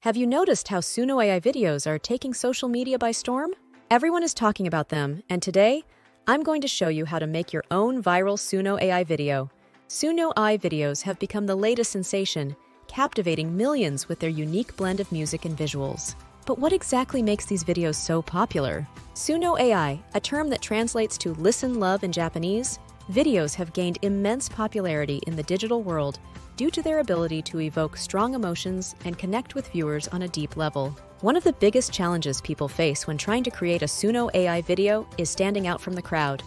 Have you noticed how Suno AI videos are taking social media by storm? Everyone is talking about them, and today, I'm going to show you how to make your own viral Suno AI video. Suno AI videos have become the latest sensation, captivating millions with their unique blend of music and visuals. But what exactly makes these videos so popular? Suno AI, a term that translates to listen, love in Japanese, videos have gained immense popularity in the digital world due to their ability to evoke strong emotions and connect with viewers on a deep level. One of the biggest challenges people face when trying to create a Suno AI video is standing out from the crowd.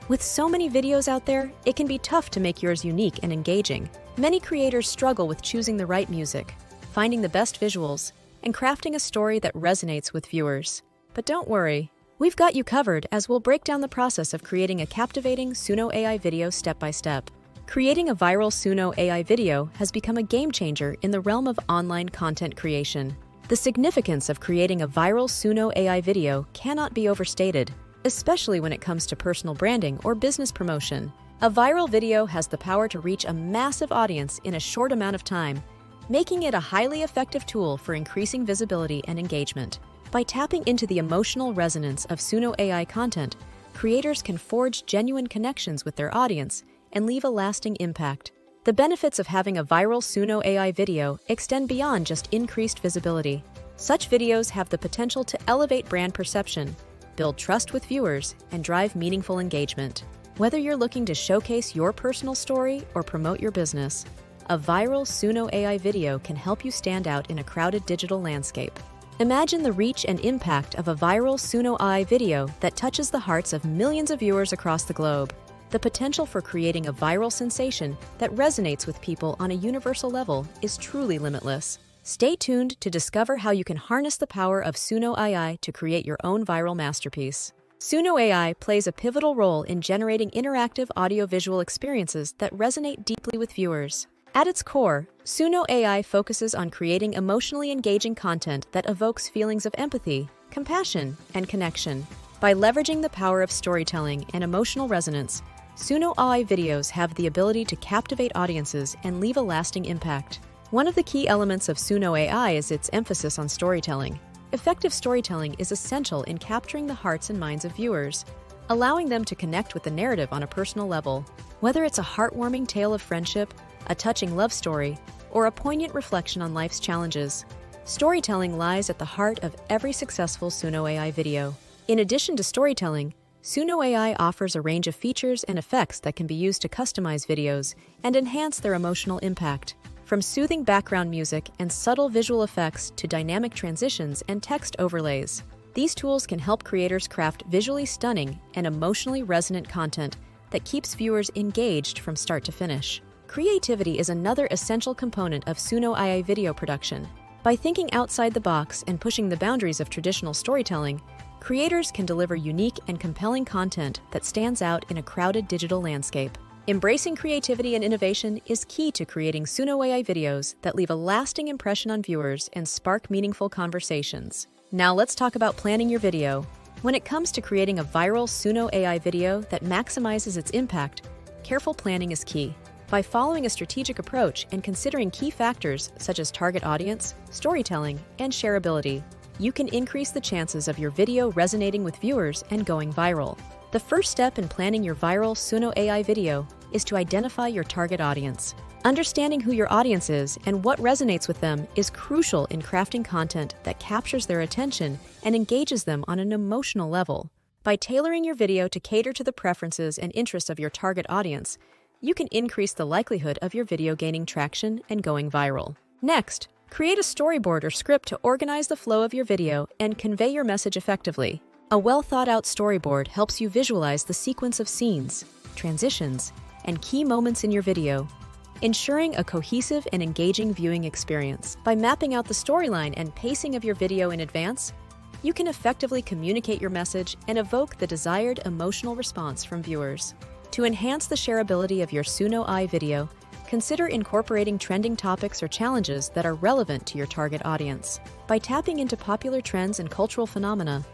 With so many videos out there, it can be tough to make yours unique and engaging. Many creators struggle with choosing the right music, finding the best visuals, and crafting a story that resonates with viewers. But don't worry, we've got you covered as we'll break down the process of creating a captivating Suno AI video step by step. Creating a viral Suno AI video has become a game changer in the realm of online content creation. The significance of creating a viral Suno AI video cannot be overstated, especially when it comes to personal branding or business promotion. A viral video has the power to reach a massive audience in a short amount of time, making it a highly effective tool for increasing visibility and engagement. By tapping into the emotional resonance of Suno AI content, creators can forge genuine connections with their audience and leave a lasting impact. The benefits of having a viral Suno AI video extend beyond just increased visibility. Such videos have the potential to elevate brand perception, build trust with viewers, and drive meaningful engagement. Whether you're looking to showcase your personal story or promote your business, a viral Suno AI video can help you stand out in a crowded digital landscape. Imagine the reach and impact of a viral Suno AI video that touches the hearts of millions of viewers across the globe. The potential for creating a viral sensation that resonates with people on a universal level is truly limitless. Stay tuned to discover how you can harness the power of Suno AI to create your own viral masterpiece. Suno AI plays a pivotal role in generating interactive audiovisual experiences that resonate deeply with viewers. At its core, Suno AI focuses on creating emotionally engaging content that evokes feelings of empathy, compassion, and connection. By leveraging the power of storytelling and emotional resonance, Suno AI videos have the ability to captivate audiences and leave a lasting impact. One of the key elements of Suno AI is its emphasis on storytelling. Effective storytelling is essential in capturing the hearts and minds of viewers, allowing them to connect with the narrative on a personal level. Whether it's a heartwarming tale of friendship, a touching love story, or a poignant reflection on life's challenges, storytelling lies at the heart of every successful Suno AI video. In addition to storytelling, Suno AI offers a range of features and effects that can be used to customize videos and enhance their emotional impact. From soothing background music and subtle visual effects to dynamic transitions and text overlays, these tools can help creators craft visually stunning and emotionally resonant content that keeps viewers engaged from start to finish. Creativity is another essential component of Suno AI video production. By thinking outside the box and pushing the boundaries of traditional storytelling, creators can deliver unique and compelling content that stands out in a crowded digital landscape. Embracing creativity and innovation is key to creating Suno AI videos that leave a lasting impression on viewers and spark meaningful conversations. Now let's talk about planning your video. When it comes to creating a viral Suno AI video that maximizes its impact, careful planning is key. By following a strategic approach and considering key factors such as target audience, storytelling, and shareability, you can increase the chances of your video resonating with viewers and going viral. The first step in planning your viral Suno AI video is to identify your target audience. Understanding who your audience is and what resonates with them is crucial in crafting content that captures their attention and engages them on an emotional level. By tailoring your video to cater to the preferences and interests of your target audience, you can increase the likelihood of your video gaining traction and going viral. Next, create a storyboard or script to organize the flow of your video and convey your message effectively. A well-thought-out storyboard helps you visualize the sequence of scenes, transitions, and key moments in your video, ensuring a cohesive and engaging viewing experience. By mapping out the storyline and pacing of your video in advance, you can effectively communicate your message and evoke the desired emotional response from viewers. To enhance the shareability of your Suno AI video, consider incorporating trending topics or challenges that are relevant to your target audience. By tapping into popular trends and cultural phenomena,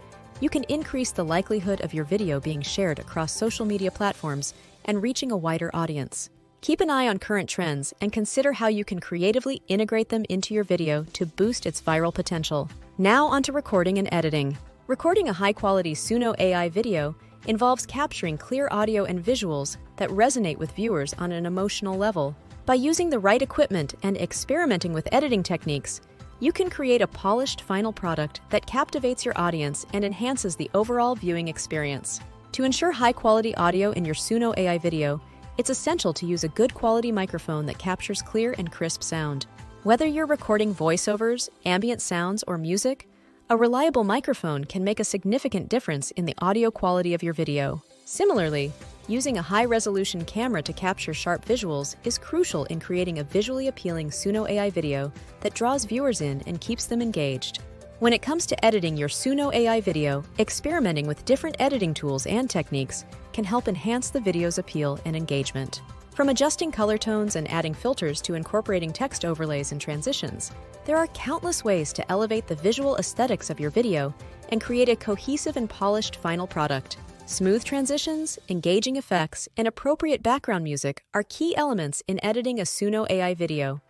you can increase the likelihood of your video being shared across social media platforms and reaching a wider audience. Keep an eye on current trends and consider how you can creatively integrate them into your video to boost its viral potential. Now onto recording and editing. Recording a high-quality Suno AI video involves capturing clear audio and visuals that resonate with viewers on an emotional level. By using the right equipment and experimenting with editing techniques, you can create a polished final product that captivates your audience and enhances the overall viewing experience. To ensure high-quality audio in your Suno AI video, it's essential to use a good quality microphone that captures clear and crisp sound. Whether you're recording voiceovers, ambient sounds, or music, a reliable microphone can make a significant difference in the audio quality of your video. Similarly, using a high-resolution camera to capture sharp visuals is crucial in creating a visually appealing Suno AI video that draws viewers in and keeps them engaged. When it comes to editing your Suno AI video, experimenting with different editing tools and techniques can help enhance the video's appeal and engagement. From adjusting color tones and adding filters to incorporating text overlays and transitions, there are countless ways to elevate the visual aesthetics of your video and create a cohesive and polished final product. Smooth transitions, engaging effects, and appropriate background music are key elements in editing a Suno AI video.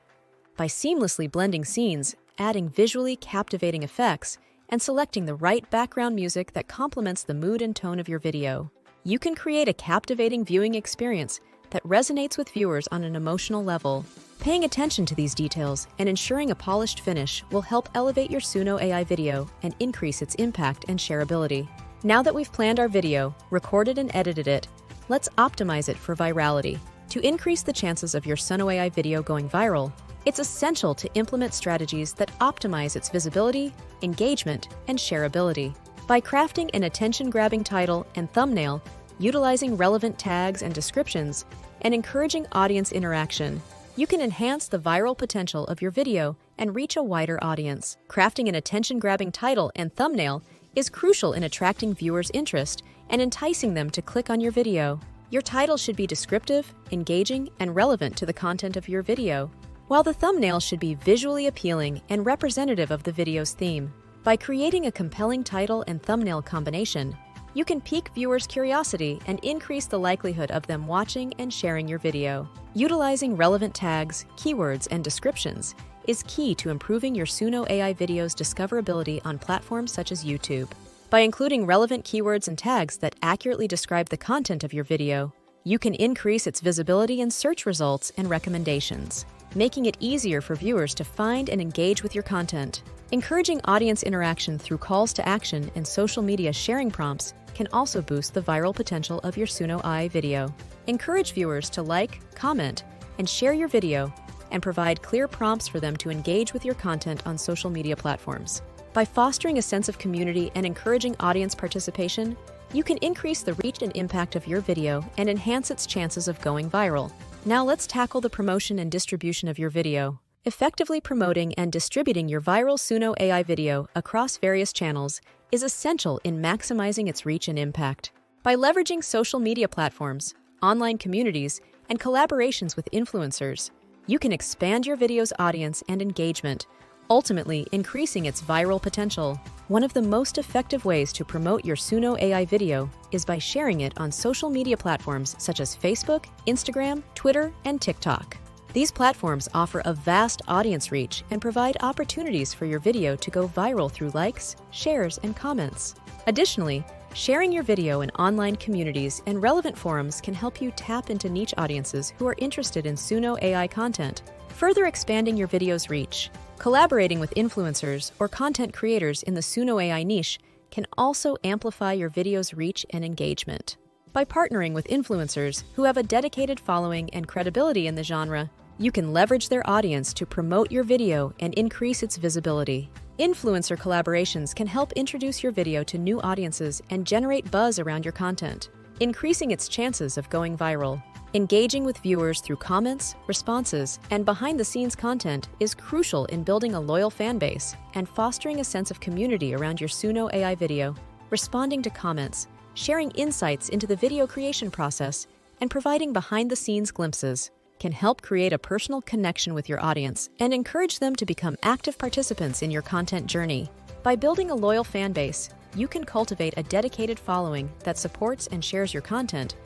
By seamlessly blending scenes, adding visually captivating effects, and selecting the right background music that complements the mood and tone of your video, you can create a captivating viewing experience that resonates with viewers on an emotional level. Paying attention to these details and ensuring a polished finish will help elevate your Suno AI video and increase its impact and shareability. Now that we've planned our video, recorded and edited it, let's optimize it for virality. To increase the chances of your Suno AI video going viral, it's essential to implement strategies that optimize its visibility, engagement, and shareability. By crafting an attention-grabbing title and thumbnail, utilizing relevant tags and descriptions, and encouraging audience interaction, you can enhance the viral potential of your video and reach a wider audience. Crafting an attention-grabbing title and thumbnail is crucial in attracting viewers' interest and enticing them to click on your video. Your title should be descriptive, engaging, and relevant to the content of your video, while the thumbnail should be visually appealing and representative of the video's theme. By creating a compelling title and thumbnail combination, you can pique viewers' curiosity and increase the likelihood of them watching and sharing your video. Utilizing relevant tags, keywords, and descriptions is key to improving your Suno AI video's discoverability on platforms such as YouTube. By including relevant keywords and tags that accurately describe the content of your video, you can increase its visibility in search results and recommendations, making it easier for viewers to find and engage with your content. Encouraging audience interaction through calls to action and social media sharing prompts can also boost the viral potential of your Suno AI video. Encourage viewers to like, comment, and share your video, and provide clear prompts for them to engage with your content on social media platforms. By fostering a sense of community and encouraging audience participation, you can increase the reach and impact of your video and enhance its chances of going viral. Now let's tackle the promotion and distribution of your video. Effectively promoting and distributing your viral Suno AI video across various channels is essential in maximizing its reach and impact. By leveraging social media platforms, online communities, and collaborations with influencers, you can expand your video's audience and engagement, ultimately increasing its viral potential. One of the most effective ways to promote your Suno AI video is by sharing it on social media platforms such as Facebook, Instagram, Twitter, and TikTok. These platforms offer a vast audience reach and provide opportunities for your video to go viral through likes, shares, and comments. Additionally, sharing your video in online communities and relevant forums can help you tap into niche audiences who are interested in Suno AI content, further expanding your video's reach. Collaborating with influencers or content creators in the Suno AI niche can also amplify your video's reach and engagement. By partnering with influencers who have a dedicated following and credibility in the genre, you can leverage their audience to promote your video and increase its visibility. Influencer collaborations can help introduce your video to new audiences and generate buzz around your content, increasing its chances of going viral. Engaging with viewers through comments, responses, and behind-the-scenes content is crucial in building a loyal fan base and fostering a sense of community around your Suno AI video. Responding to comments, sharing insights into the video creation process, and providing behind-the-scenes glimpses can help create a personal connection with your audience and encourage them to become active participants in your content journey. By building a loyal fan base, you can cultivate a dedicated following that supports and shares your content,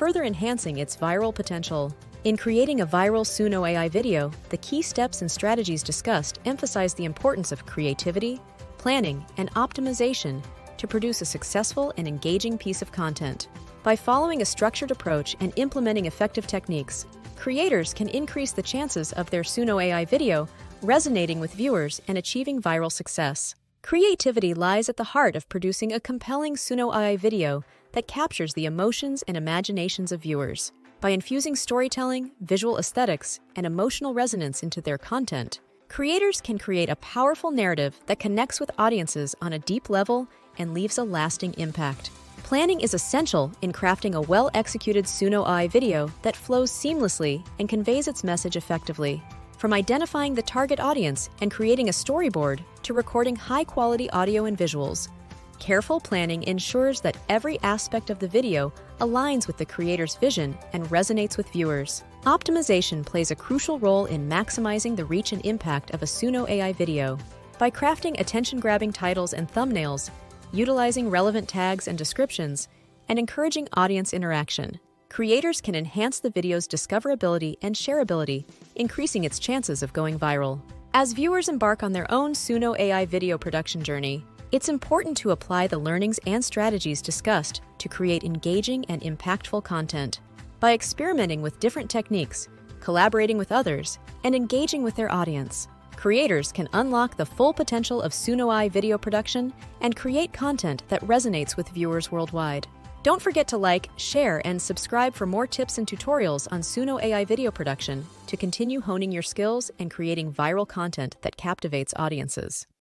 further enhancing its viral potential. In creating a viral Suno AI video, the key steps and strategies discussed emphasize the importance of creativity, planning, and optimization to produce a successful and engaging piece of content. By following a structured approach and implementing effective techniques, creators can increase the chances of their Suno AI video resonating with viewers and achieving viral success. Creativity lies at the heart of producing a compelling Suno AI video that captures the emotions and imaginations of viewers. By infusing storytelling, visual aesthetics, and emotional resonance into their content, creators can create a powerful narrative that connects with audiences on a deep level and leaves a lasting impact. Planning is essential in crafting a well-executed Suno AI video that flows seamlessly and conveys its message effectively. From identifying the target audience and creating a storyboard to recording high-quality audio and visuals, careful planning ensures that every aspect of the video aligns with the creator's vision and resonates with viewers. Optimization plays a crucial role in maximizing the reach and impact of a Suno AI video. By crafting attention-grabbing titles and thumbnails, utilizing relevant tags and descriptions, and encouraging audience interaction, creators can enhance the video's discoverability and shareability, increasing its chances of going viral. As viewers embark on their own Suno AI video production journey, it's important to apply the learnings and strategies discussed to create engaging and impactful content. By experimenting with different techniques, collaborating with others, and engaging with their audience, creators can unlock the full potential of Suno AI video production and create content that resonates with viewers worldwide. Don't forget to like, share, and subscribe for more tips and tutorials on Suno AI video production to continue honing your skills and creating viral content that captivates audiences.